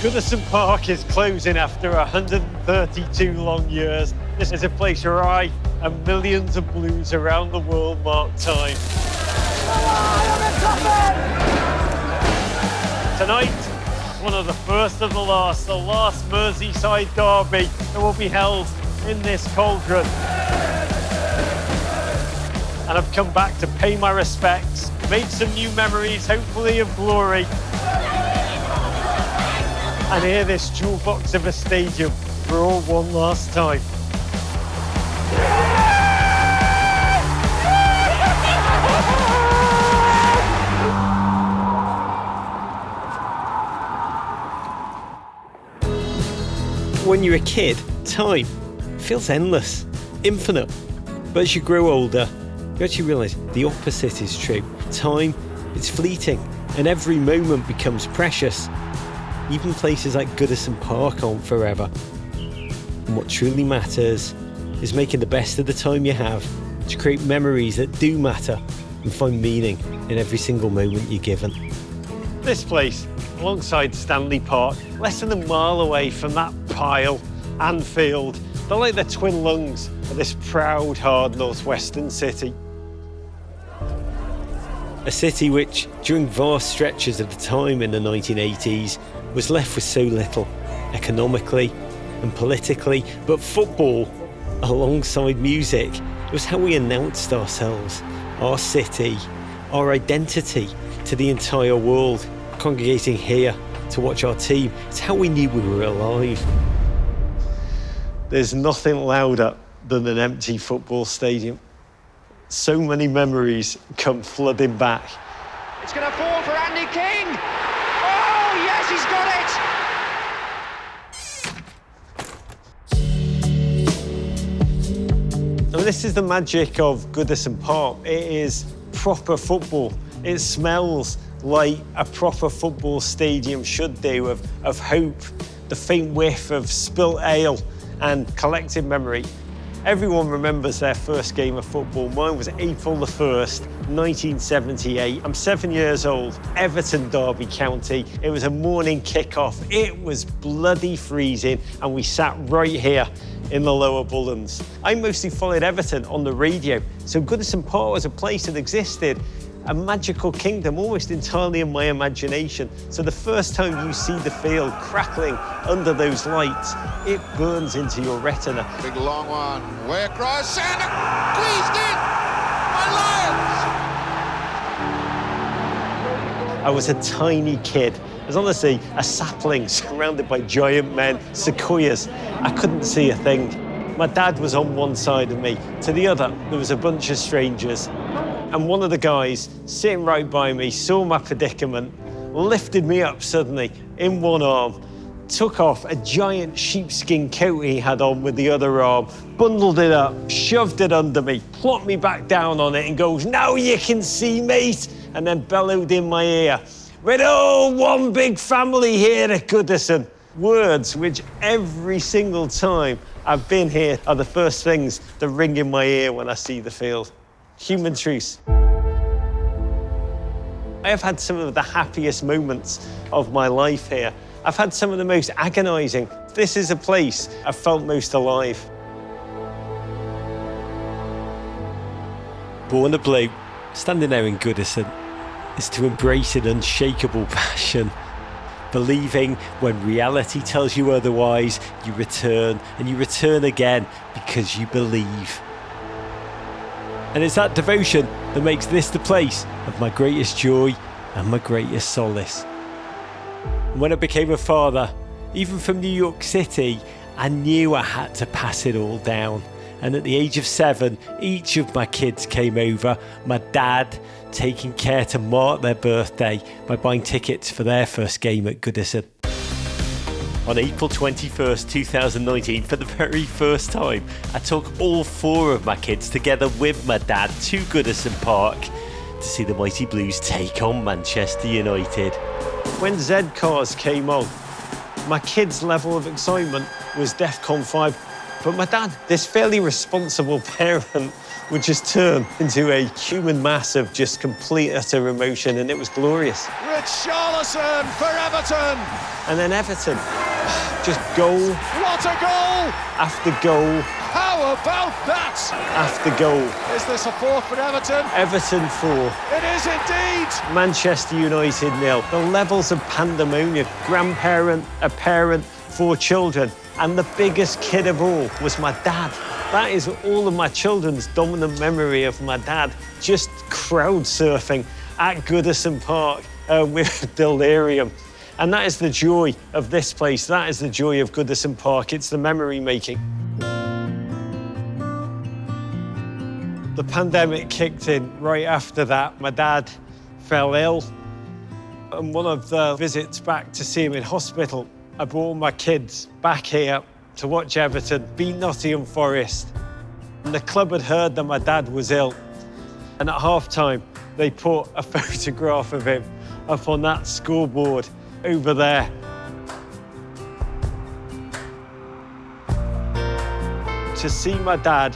Goodison Park is closing after 132 long years. This is a place where I and millions of Blues around the world mark time. Tonight, one of the first of the last Merseyside Derby that will be held in this cauldron. And I've come back to pay my respects, make some new memories, hopefully of glory, and hear this jewel box of a stadium roar one last time. When you're a kid, time feels endless, infinite. But as you grow older, you actually realise the opposite is true. Time is fleeting, and every moment becomes precious. Even places like Goodison Park aren't forever. And what truly matters is making the best of the time you have to create memories that do matter and find meaning in every single moment you're given. This place, alongside Stanley Park, less than a mile away from that pile, Anfield, they're like the twin lungs of this proud, hard northwestern city. A city which, during vast stretches of the time in the 1980s, was left with so little, economically and politically, but football, alongside music, was how we announced ourselves, our city, our identity to the entire world. Congregating here to watch our team, it's how we knew we were alive. There's nothing louder than an empty football stadium. So many memories come flooding back. It's going to fall for Andy King. Oh, yes, he's got it. I mean, this is the magic of Goodison Park. It is proper football. It smells like a proper football stadium should do, of hope, the faint whiff of spilt ale and collective memory. Everyone remembers their first game of football. Mine was April the 1st, 1978. I'm 7 years old, Everton Derby County. It was a morning kickoff. It was bloody freezing, and we sat right here in the lower Bullens. I mostly followed Everton on the radio, so Goodison Park was a place that existed, a magical kingdom almost entirely in my imagination. So the first time you see the field crackling under those lights, it burns into your retina. Big long one, way across, and squeezed in! My Lions! I was a tiny kid. I was honestly a sapling surrounded by giant men, sequoias. I couldn't see a thing. My dad was on one side of me. To the other, there was a bunch of strangers. And one of the guys sitting right by me saw my predicament, lifted me up suddenly in one arm, took off a giant sheepskin coat he had on with the other arm, bundled it up, shoved it under me, plopped me back down on it and goes, "Now you can see, mate," and then bellowed in my ear, "We're all one big family here at Goodison." Words which every single time I've been here are the first things that ring in my ear when I see the field. Human truth. I have had some of the happiest moments of my life here. I've had some of the most agonising. This is a place I've felt most alive. Born a Blue, standing there in Goodison, is to embrace an unshakable passion. Believing when reality tells you otherwise, you return, and you return again because you believe. And it's that devotion that makes this the place of my greatest joy and my greatest solace. And when I became a father, even from New York City, I knew I had to pass it all down. And at the age of 7, each of my kids came over, my dad taking care to mark their birthday by buying tickets for their first game at Goodison. On April 21st, 2019, for the very first time, I took all 4 of my kids together with my dad to Goodison Park to see the mighty Blues take on Manchester United. When Z Cars came on, my kids' level of excitement was DEFCON 5. But my dad, this fairly responsible parent, would just turn into a human mass of just complete, utter emotion, and it was glorious. Richarlison for Everton. And then Everton, just goal What a goal! after goal How about that? after goal. Is this a fourth for Everton? Everton 4, It is indeed. Manchester United 0. The levels of pandemonium. Grandparent, a parent, 4 children. And the biggest kid of all was my dad. That is all of my children's dominant memory of my dad, just crowd surfing at Goodison Park with delirium. And that is the joy of this place. That is the joy of Goodison Park. It's the memory making. The pandemic kicked in right after that. My dad fell ill. And one of the visits back to see him in hospital, I brought my kids back here to watch Everton beat Nottingham Forest. And the club had heard that my dad was ill. And at half-time, they put a photograph of him up on that scoreboard over there. To see my dad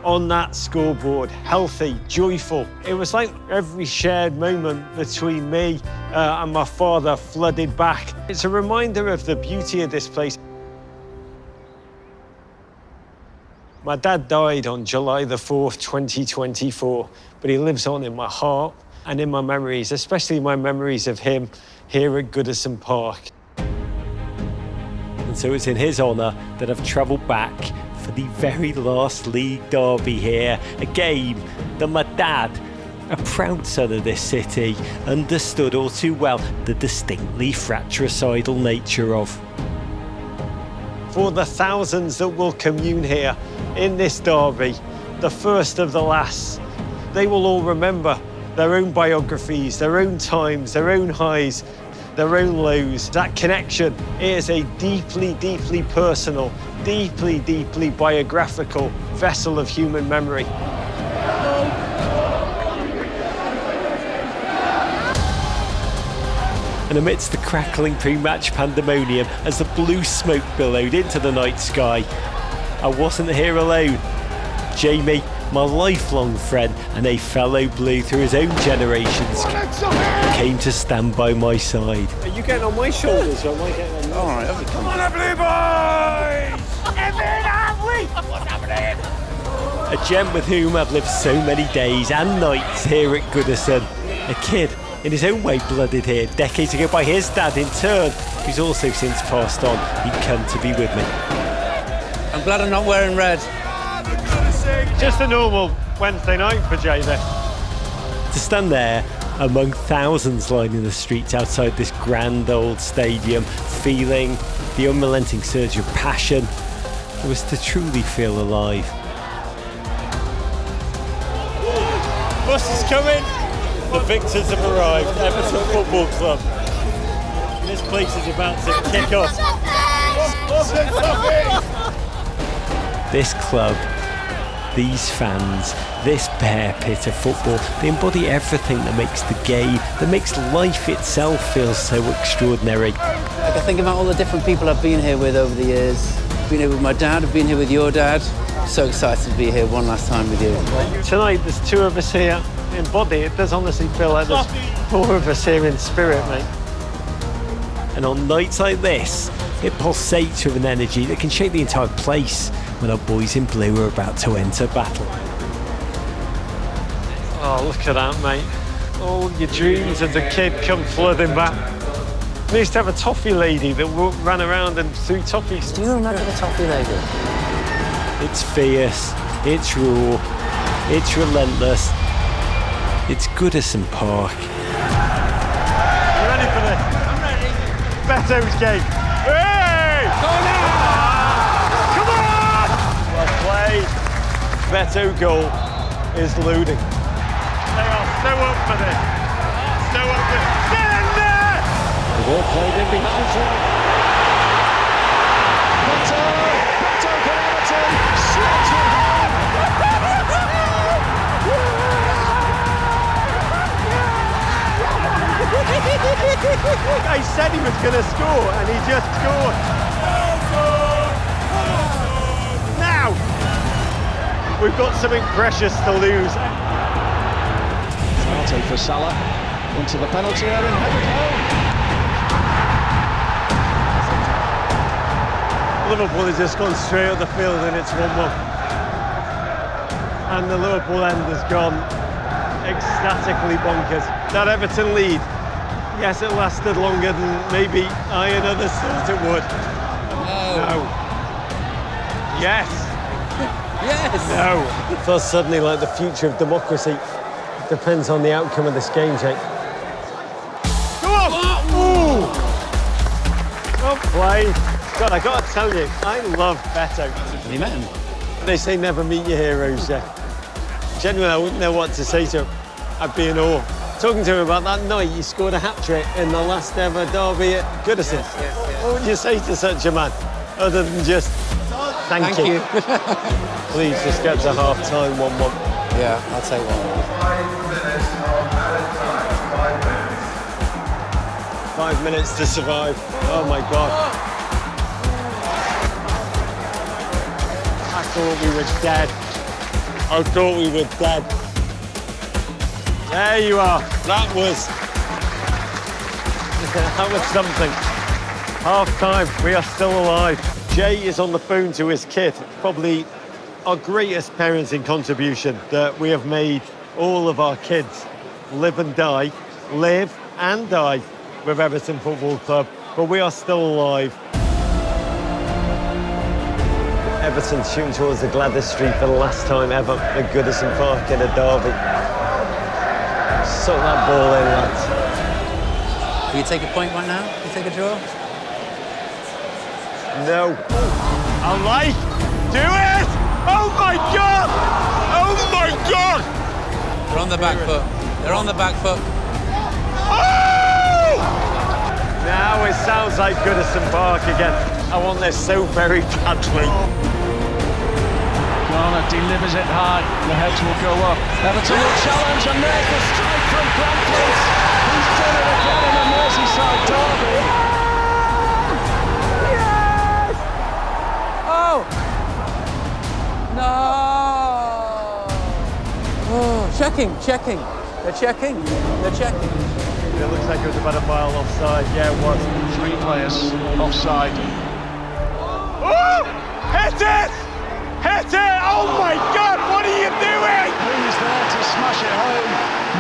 on that scoreboard, healthy, joyful. It was like every shared moment between me and my father flooded back. It's a reminder of the beauty of this place. My dad died on July the 4th, 2024, but he lives on in my heart and in my memories, especially my memories of him here at Goodison Park. And so it's in his honour that I've travelled back for the very last league derby here, a game that my dad, a proud son of this city, understood all too well the distinctly fratricidal nature of. For the thousands that will commune here in this derby, the first of the last, they will all remember their own biographies, their own times, their own highs, their own lows. That connection is a deeply, deeply personal, deeply, deeply biographical vessel of human memory. And amidst the crackling pre-match pandemonium, as the blue smoke billowed into the night sky, I wasn't here alone. Jamie, my lifelong friend and a fellow blue through his own generations, came to stand by my side. Are you getting on my shoulders or am I getting on yours? All right, Come on, Blue Boys! Everton, have we? What's happening? A gent with whom I've lived so many days and nights here at Goodison. A kid, in his own way, blooded here decades ago by his dad in turn, who's also since passed on. He'd come to be with me. I'm glad I'm not wearing red. Just a normal Wednesday night for Jay there. To stand there among thousands lining the streets outside this grand old stadium, feeling the unrelenting surge of passion, was to truly feel alive. Bus is coming. The victors have arrived. Everton Football Club. This place is about to kick off. This club, these fans, this bear pit of football, they embody everything that makes the game, that makes life itself feel so extraordinary. I think about all the different people I've been here with over the years. I've been here with my dad, I've been here with your dad. So excited to be here one last time with you. Tonight there's 2 of us here in body. It does honestly feel like there's 4 of us here in spirit, mate. And on nights like this, it pulsates with an energy that can shake the entire place when our boys in blue are about to enter battle. Oh, look at that, mate. All your dreams as a kid come flooding back. We used to have a toffee lady that ran around and threw toffees. Do you remember the toffee lady? It's fierce, it's raw, it's relentless. It's Goodison Park. You ready for this? I'm ready. Beto's game. Hey! Come on! Come on! Well played. Beto goal is loading. They are so up for this. So up for this. Get in there! The ball played in behind you. Beto for Everton. Slots it home. I said he was going to score, and he just scored. Now! We've got something precious to lose. Penalty for Salah into the penalty area and headed home. Liverpool has just gone straight up the field and it's 1-1. And the Liverpool end has gone ecstatically bonkers. That Everton lead, yes, it lasted longer than maybe I and others thought it would. No. Yes. Yes! No. It feels suddenly like the future of democracy depends on the outcome of this game, Jake. Come on! Ooh! Well played. God, I gotta tell you, I love Beto. Have you met him? They say never meet your heroes, yeah. Genuinely, I wouldn't know what to say to him. I'd be in awe. Talking to him about that night he scored a hat-trick in the last ever derby at Goodison. Yes. What would you say to such a man, other than just thank you? Please, just get to half-time 1-1. Yeah, I'll take 1-1. 5 minutes to survive. Oh, my God. I thought we were dead. I thought we were dead. There you are. That was something. Half time. We are still alive. Jay is on the phone to his kid. Probably our greatest parenting contribution that we have made. All of our kids live and die with Everton Football Club, but we are still alive. Everton shooting towards the Gladys Street for the last time ever at Goodison Park in a derby. Suck that ball in, lads. Will you take a point right now? Will you take a draw? No. I like. Do it! Oh my God! Oh my God! They're on the back foot. They're on the back foot. Oh! Now it sounds like Goodison Park again. I want this so very badly. Garner delivers it high. The heads will go up. Everton will challenge, and there's the strike from Bradford. He's done it again in the Merseyside Derby. Yes! Oh! No! Oh, checking. They're checking. It looks like it was about a mile offside. Yeah, it was. 3 players offside. Oh! Hit it! Hit it! Oh my God! What are you doing? Who's there to smash it home?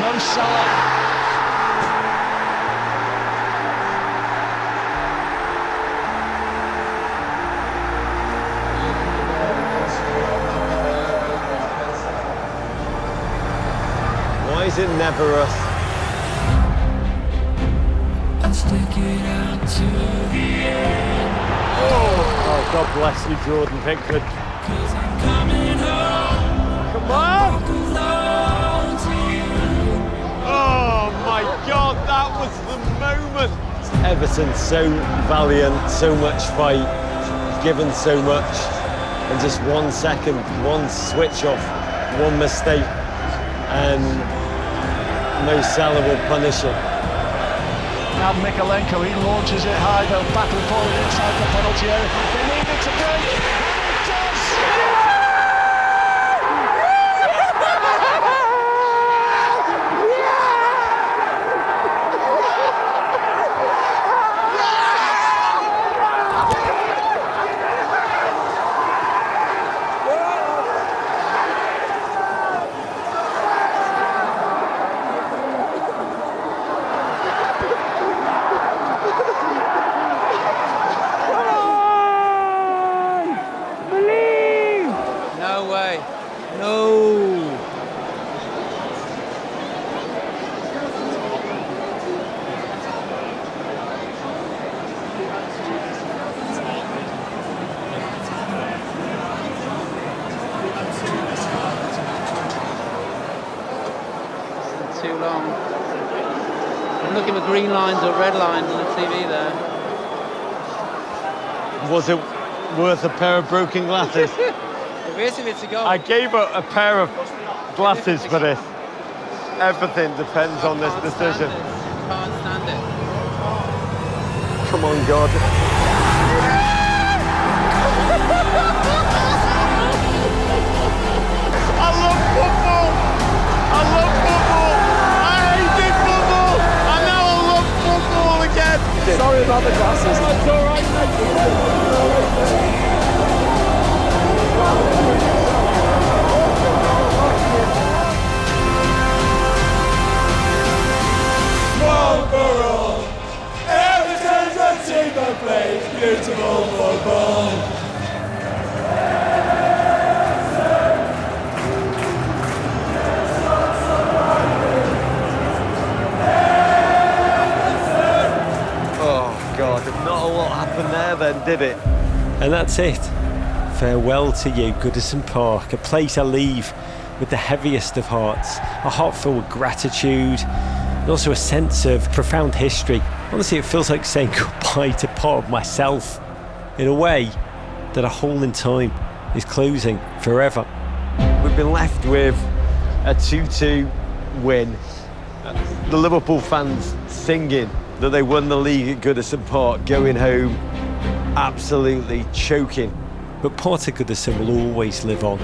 Mo Salah. Why is it never us? Oh, God bless you, Jordan Pickford. Come on! Oh my God, that was the moment. Everton so valiant, so much fight, given so much, and just 1 second, one switch off, one mistake, and Mo Salah will punish it. Now Mikalenko, he launches it high, they'll battle for it inside the penalty area. They need it to break, and it does! Too long. I'm looking for green lines or red lines on the TV there. Was it worth a pair of broken glasses? If it's a goal. I gave up a pair of glasses for this. Everything depends on this decision. Can't stand it. Come on, God. Sorry about the glasses. It's all right, One for all, Everton's a team that plays beautiful football. God, not a lot happened there then, did it? And that's it. Farewell to you, Goodison Park, a place I leave with the heaviest of hearts, a heart filled with gratitude, and also a sense of profound history. Honestly, it feels like saying goodbye to part of myself, in a way that a hole in time is closing forever. We've been left with a 2-2 win. The Liverpool fans singing that they won the league at Goodison Park, going home absolutely choking. But part of Goodison will always live on.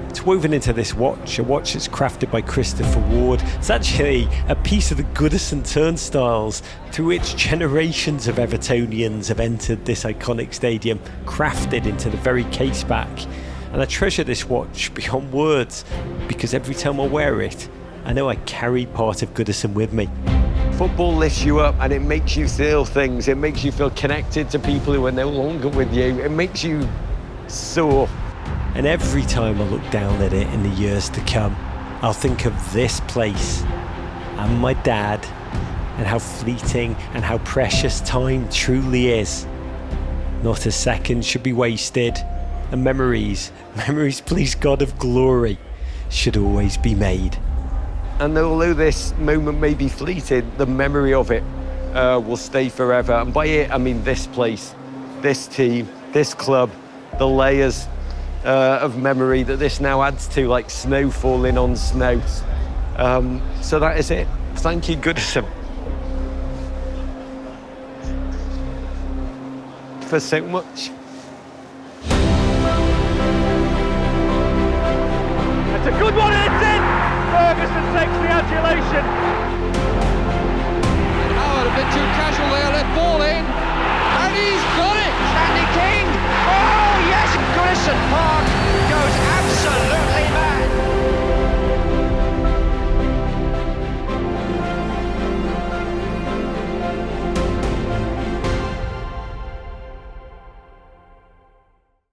It's woven into this watch, a watch that's crafted by Christopher Ward. It's actually a piece of the Goodison turnstiles through which generations of Evertonians have entered this iconic stadium, crafted into the very case back. And I treasure this watch beyond words, because every time I wear it, I know I carry part of Goodison with me. Football lifts you up and it makes you feel things. It makes you feel connected to people who are no longer with you. It makes you soar. And every time I look down at it in the years to come, I'll think of this place and my dad and how fleeting and how precious time truly is. Not a second should be wasted, and memories, please God of glory, should always be made. And although this moment may be fleeting, the memory of it will stay forever. And by it, I mean this place, this team, this club, the layers of memory that this now adds to, like snow falling on snow. So that is it. Thank you, Goodison, for so much. It's a good one, and it's in! Ferguson takes the adulation. Howard a bit too casual there, let ball in, and he's got it! Andy King! Oh, yes! Goodison Park goes absolutely